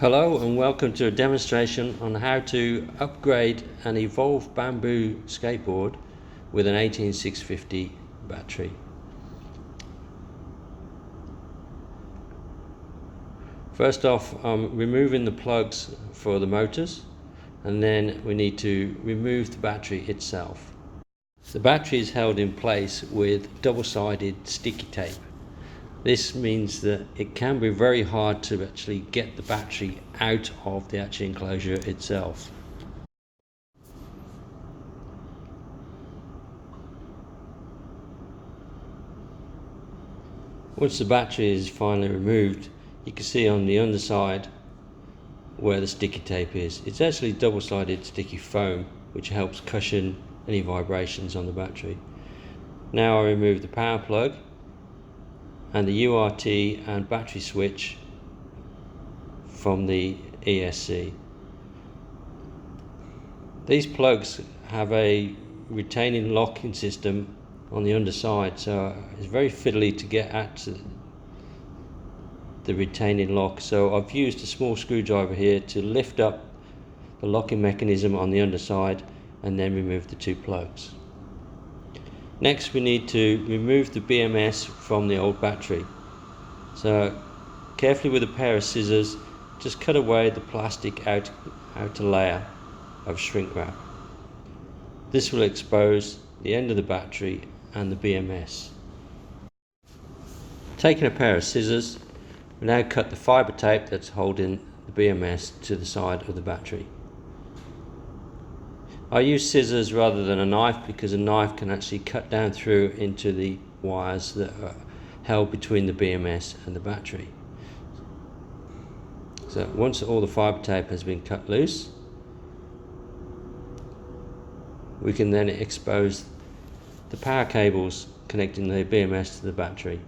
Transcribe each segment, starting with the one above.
Hello and welcome to a demonstration on how to upgrade an Evolve bamboo skateboard with an 18650 battery. First off, I'm removing the plugs for the motors, and then we need to remove the battery itself. The battery is held in place with double-sided sticky tape. This means that it can be very hard to actually get the battery out of the actual enclosure itself. Once the battery is finally removed, you can see on the underside where the sticky tape is. It's actually double-sided sticky foam which helps cushion any vibrations on the battery. Now I remove the power plug and the URT and battery switch from the ESC. These plugs have a retaining locking system on the underside, so it's very fiddly to get at the retaining lock. So I've used a small screwdriver here to lift up the locking mechanism on the underside and then remove the two plugs. Next we need to remove the BMS from the old battery. So carefully with a pair of scissors, just cut away the plastic outer layer of shrink wrap. This will expose the end of the battery and the BMS. Taking a pair of scissors, we now cut the fibre tape that's holding the BMS to the side of the battery. I use scissors rather than a knife because a knife can actually cut down through into the wires that are held between the BMS and the battery. So once all the fibre tape has been cut loose, we can then expose the power cables connecting the BMS to the battery.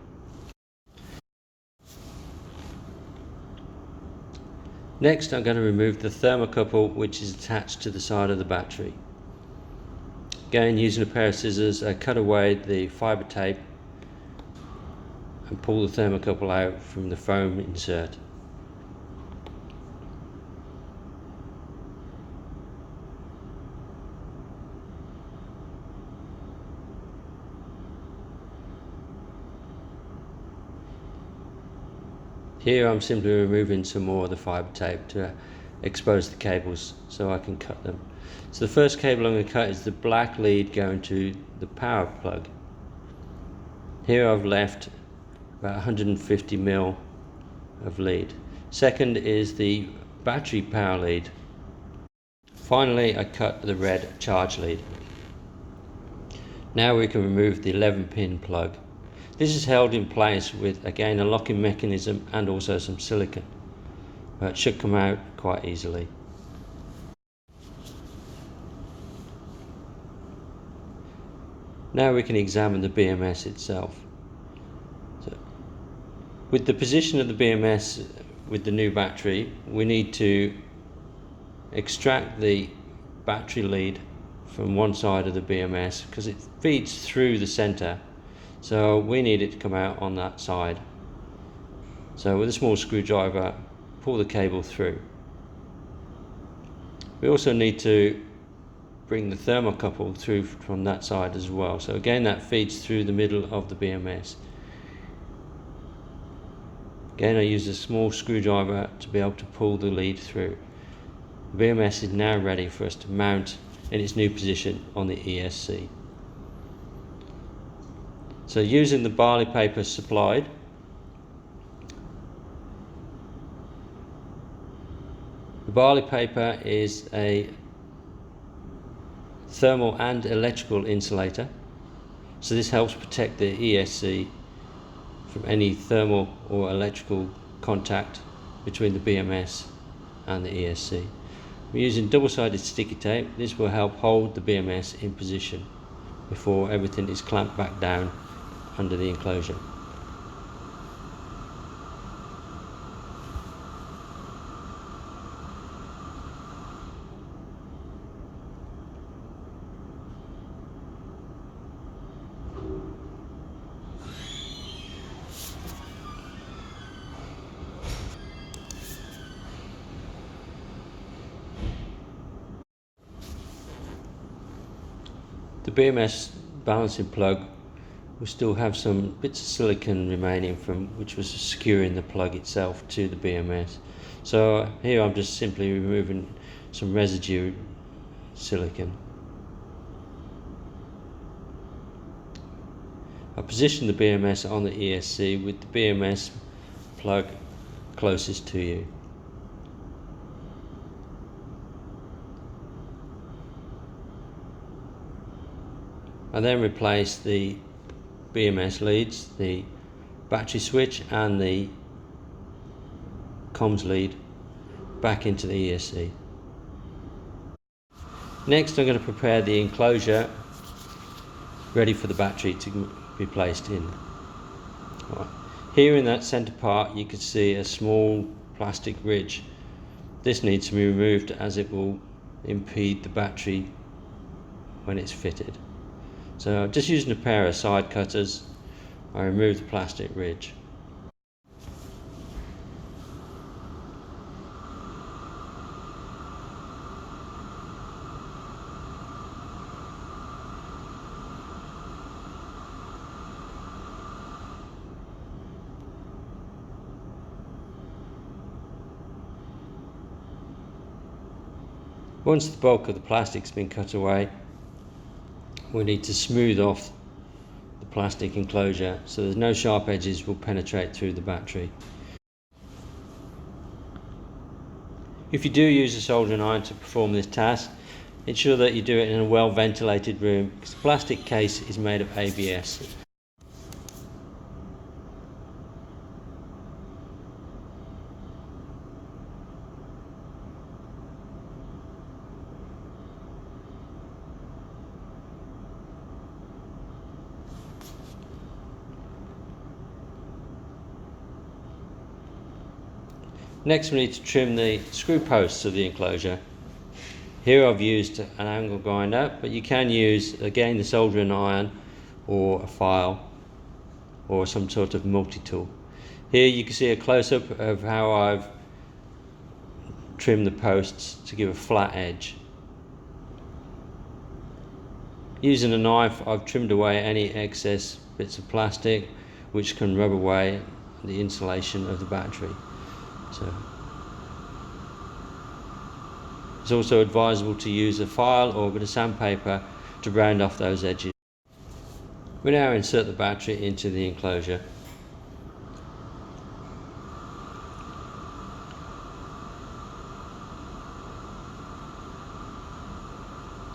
Next, I'm going to remove the thermocouple which is attached to the side of the battery. Again, using a pair of scissors, I cut away the fibre tape and pull the thermocouple out from the foam insert. Here I'm simply removing some more of the fibre tape to expose the cables so I can cut them. So the first cable I'm going to cut is the black lead going to the power plug. Here I've left about 150 mil of lead. Second is the battery power lead. Finally I cut the red charge lead. Now we can remove the 11-pin plug. This is held in place with, again, a locking mechanism and also some silicone, but it should come out quite easily. Now we can examine the BMS itself. So, with the position of the BMS with the new battery, we need to extract the battery lead from one side of the BMS because it feeds through the center. So we need it to come out on that side. So with a small screwdriver, pull the cable through. We also need to bring the thermocouple through from that side as well. So again, that feeds through the middle of the BMS. Again, I use a small screwdriver to be able to pull the lead through. The BMS is now ready for us to mount in its new position on the ESC. So using the barley paper supplied, the barley paper is a thermal and electrical insulator, so this helps protect the ESC from any thermal or electrical contact between the BMS and the ESC. We're using double-sided sticky tape. This will help hold the BMS in position before everything is clamped back down under the enclosure. The BMS balancing plug will still have some bits of silicone remaining from which was securing the plug itself to the BMS. So here I'm just simply removing some residue silicone. I position the BMS on the ESC with the BMS plug closest to you. I then replace the BMS leads, the battery switch and the comms lead back into the ESC. Next I'm going to prepare the enclosure ready for the battery to be placed in. Right. Here in that centre part you can see a small plastic ridge. This needs to be removed as it will impede the battery when it's fitted. So just using a pair of side cutters, I remove the plastic ridge. Once the bulk of the plastic's been cut away, we need to smooth off the plastic enclosure so there's no sharp edges will penetrate through the battery. If you do use a soldering iron to perform this task, ensure that you do it in a well ventilated room because the plastic case is made of ABS. Next we need to trim the screw posts of the enclosure. Here I've used an angle grinder, but you can use again the soldering iron or a file or some sort of multi-tool. Here you can see a close-up of how I've trimmed the posts to give a flat edge. Using a knife I've trimmed away any excess bits of plastic which can rub away the insulation of the battery. So it's also advisable to use a file or a bit of sandpaper to round off those edges. We now insert the battery into the enclosure.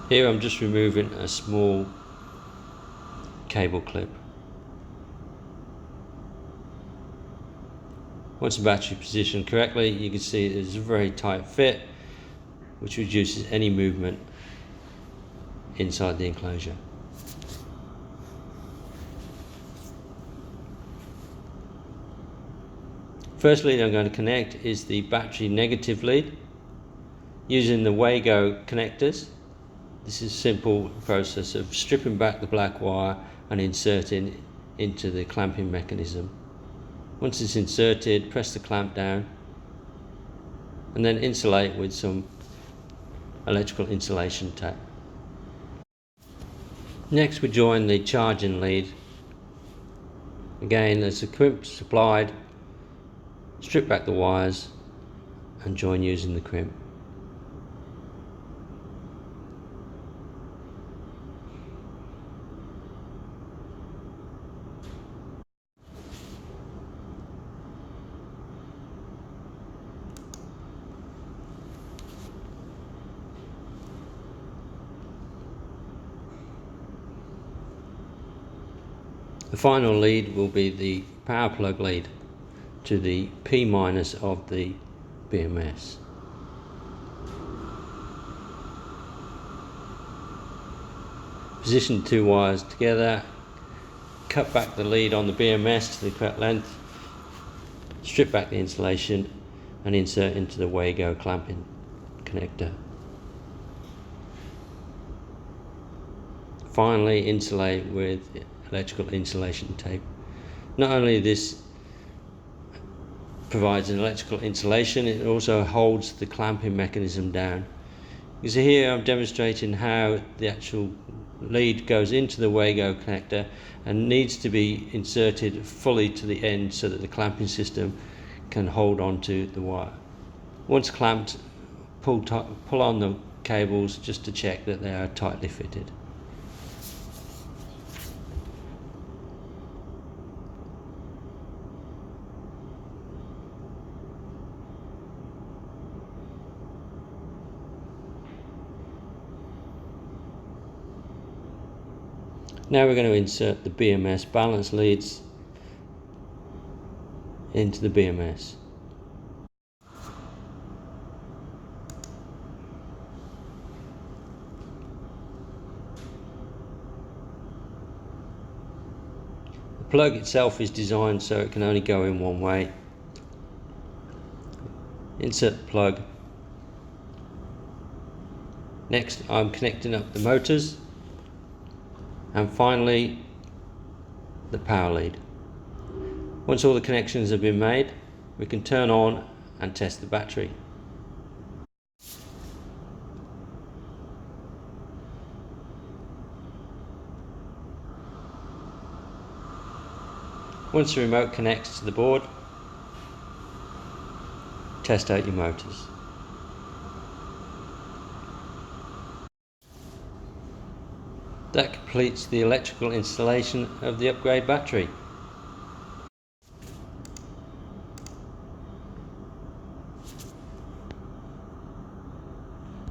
Here I'm just removing a small cable clip. Once the battery is positioned correctly, you can see it's a very tight fit, which reduces any movement inside the enclosure. First lead I'm going to connect is the battery negative lead using the Wago connectors. This is a simple process of stripping back the black wire and inserting into the clamping mechanism. Once it's inserted, press the clamp down and then insulate with some electrical insulation tape. Next we join the charging lead. Again, there's a crimp supplied, strip back the wires and join using the crimp. The final lead will be the power plug lead to the P- of the BMS. Position the two wires together, cut back the lead on the BMS to the correct length, strip back the insulation and insert into the Wago clamping connector. Finally insulate with electrical insulation tape. Not only this provides an electrical insulation, it also holds the clamping mechanism down. You see here I'm demonstrating how the actual lead goes into the Wago connector and needs to be inserted fully to the end so that the clamping system can hold on to the wire. Once clamped, pull on the cables just to check that they are tightly fitted. Now we're going to insert the BMS balance leads into the BMS. The plug itself is designed so it can only go in one way. Insert the plug. Next, I'm connecting up the motors, and finally the power lead. Once all the connections have been made, we can turn on and test the battery. Once the remote connects to the board, test out your motors. That completes the electrical installation of the upgrade battery.